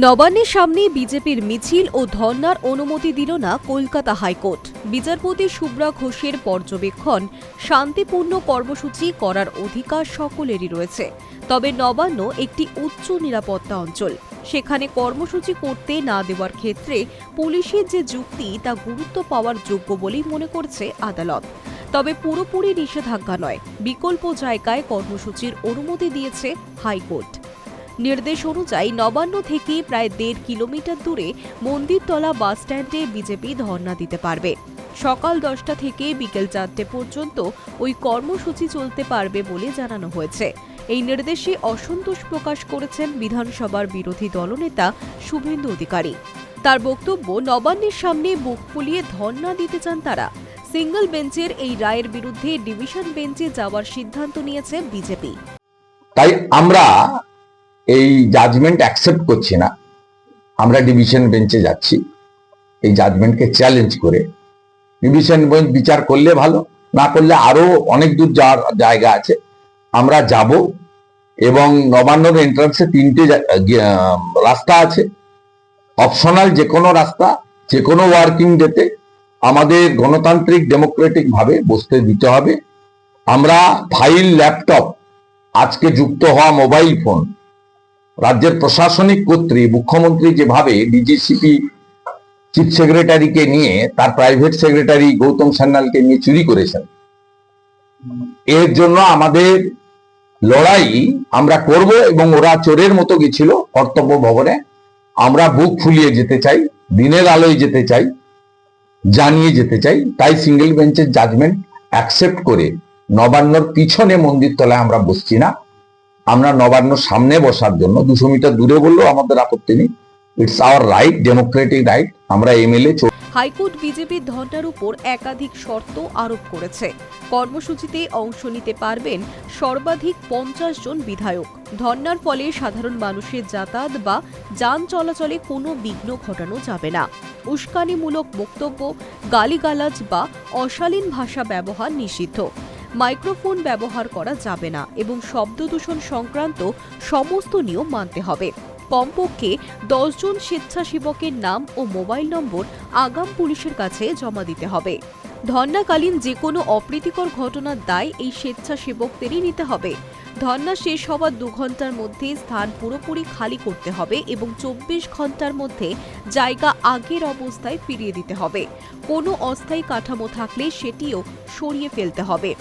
নবান্নের সামনে বিজেপির মিছিল ও ধর্নার অনুমতি দিল না কলকাতা হাইকোর্ট। বিচারপতি শুভ্রা ঘোষের পর্যবেক্ষণ, শান্তিপূর্ণ কর্মসূচি করার অধিকার সকলেরই রয়েছে, তবে নবান্ন একটি উচ্চ নিরাপত্তা অঞ্চল। সেখানে কর্মসূচি করতে না দেওয়ার ক্ষেত্রে পুলিশের যে যুক্তি তা গুরুত্ব পাওয়ার যোগ্য বলেই মনে করছে আদালত। তবে পুরোপুরি নিষেধাজ্ঞা নয়, বিকল্প জায়গায় কর্মসূচির অনুমতি দিয়েছে হাইকোর্ট। নির্দেশ অনুযায়ী নবান্ন থেকে প্রায় 1.5 কিলোমিটার দূরে মন্দিরতলা বাসস্ট্যান্ডে বিজেপি ধর্ণা দিতে পারবে। সকাল 10টা থেকে বিকেল 4টে পর্যন্ত ওই কর্মসূচি চলতে পারবে বলে জানানো হয়েছে। এই নির্দেশে অসন্তোষ প্রকাশ করেছেন বিধানসভার বিরোধী দলনেতা শুভেন্দু অধিকারী। তার বক্তব্য, নবান্নের সামনে বুক ফুলিয়ে ধর্ণা দিতে চান তারা। সিঙ্গল বেঞ্চের এই রায়ের বিরুদ্ধে ডিভিশন বেঞ্চে যাওয়ার সিদ্ধান্ত নিয়েছে বিজেপি। তাই আমরা এই জাজমেন্ট অ্যাকসেপ্ট করছি না, আমরা ডিভিশন বেঞ্চে যাচ্ছি এই জাজমেন্টকে চ্যালেঞ্জ করে। ডিভিশন বেঞ্চ বিচার করলে ভালো, না করলে আরো অনেক দূর যাওয়ার জায়গা আছে, আমরা যাব। এবং নবান্নর এন্ট্রান্সে 3টে রাস্তা আছে, অপশনাল যে কোনো রাস্তা, যে কোনো ওয়ার্কিং ডেতে আমাদের গণতান্ত্রিক ডেমোক্রেটিক ভাবে বসতে দিতে হবে। আমরা ফাইল, ল্যাপটপ, আজকে যুক্ত হওয়া মোবাইল ফোন, রাজ্যের প্রশাসনিক কর্তৃ মুখ্যমন্ত্রী যেভাবে ডিজিসিপি চিফ সেক্রেটারিকে নিয়ে তার প্রাইভেট সেক্রেটারি গৌতম সান্যালকে নিয়ে চুরি করেছেন, এর জন্য আমাদের লড়াই আমরা করব। এবং ওরা চোরের মতো গেছিল কর্তব্য ভবনে, আমরা বুক ফুলিয়ে যেতে চাই, দিনের আলোয় যেতে চাই, জানিয়ে যেতে চাই। তাই সিঙ্গেল বেঞ্চের জাজমেন্ট অ্যাকসেপ্ট করে নবান্নর পিছনে মন্দিরতলায় আমরা বসছি না, আমরা নবান্ন সামনে বসার জন্য 200 মিটার দূরে বললেও আমাদের আপত্তি নেই। It's hour right, Democratic right. আমরা এমএলএ। হাইকোর্ট বিজেপির ধর্নার উপর একাধিক শর্ত আরোপ করেছে। কর্মসূচিতে অংশ নিতে পারবেন সর্বাধিক 50 জন বিধায়ক। ধর্নার ফলে সাধারণ মানুষের যাতায়াত বা যান চলাচলে কোনো বিঘ্ন ঘটানো যাবে না। উস্কানিমূলক বক্তব্য, গালিগালাজ বা অশালীন ভাষা ব্যবহার নিষিদ্ধ। মাইক্রোফোন ব্যবহার করা যাবে না এবং শব্দ দূষণ সংক্রান্ত সমস্ত নিয়ম মানতে হবে। কমপক্ষে 10 জন স্বেচ্ছাসেবকের নাম ও মোবাইল নম্বর আগাম পুলিশের কাছে জমা দিতে হবে। ধর্নাকালীন যে কোনো অপ্রীতিকর ঘটনার দায় এই স্বেচ্ছাসেবকদেরই নিতে হবে। ধর্না শেষ হওয়ার 2 ঘন্টার মধ্যে স্থান পুরোপুরি খালি করতে হবে এবং 24 ঘন্টার মধ্যে জায়গা আগের অবস্থায় ফিরিয়ে দিতে হবে। কোনো অস্থায়ী কাঠামো থাকলে সেটিও সরিয়ে ফেলতে হবে।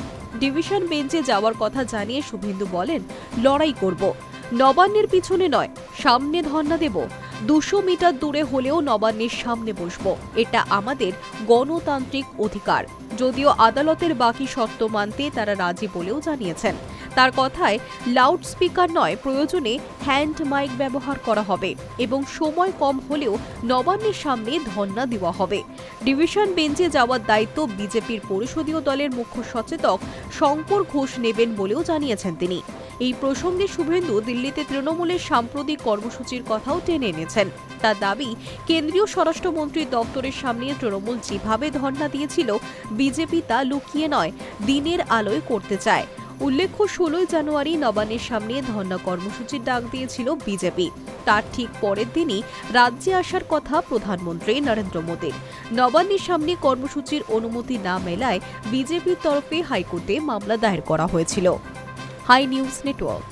ডিভিশন বেঞ্চে যাওয়ার কথা জানিয়ে শুভেন্দু বলেন, লড়াই করব, নবান্নের পিছনে নয়, সামনে ধর্ণা দেব। 200 মিটার দূরে হলেও নবান্নের সামনে বসবো, এটা আমাদের গণতান্ত্রিক অধিকার। যদিও আদালতের বাকি শর্ত মানতে তারা রাজি বলেও জানিয়েছেন। তার কথায় লাউড স্পিকার নয়, প্রয়োজনে হ্যান্ড মাইক ব্যবহার করা হবে এবং সময় কম হলেও নবান্নের সামনে ধর্ণা দেওয়া হবে। ডিভিশন বেঞ্চে যাওয়ার দায়িত্ব বিজেপির পরিষদীয় দলের মুখ্য সচেতক শঙ্কর ঘোষ নেবেন বলেও জানিয়েছেন তিনি। এই প্রসঙ্গে শুভেন্দু দিল্লিতে তৃণমূলের সাম্প্রতিক কর্মসূচির কথাও টেনে এনেছেন। তার দাবি, কেন্দ্রীয় স্বরাষ্ট্রমন্ত্রীর দপ্তরের সামনে তৃণমূল যেভাবে ধর্ণা দিয়েছিল, বিজেপি তা লুকিয়ে নয়, দিনের আলোয় করতে চায়। উল্লেখ্য, 16 জানুয়ারি নবান্নের সামনে ধর্ণা কর্মসূচির ডাক দিয়েছিল বিজেপি। তার ঠিক পরের দিনই রাজ্যে আসার কথা প্রধানমন্ত্রী নরেন্দ্র মোদীর। নবান্নের সামনে কর্মসূচির অনুমতি না মেলায় বিজেপির তরফে হাইকোর্টে মামলা দায়ের করা হয়েছিল। High News network.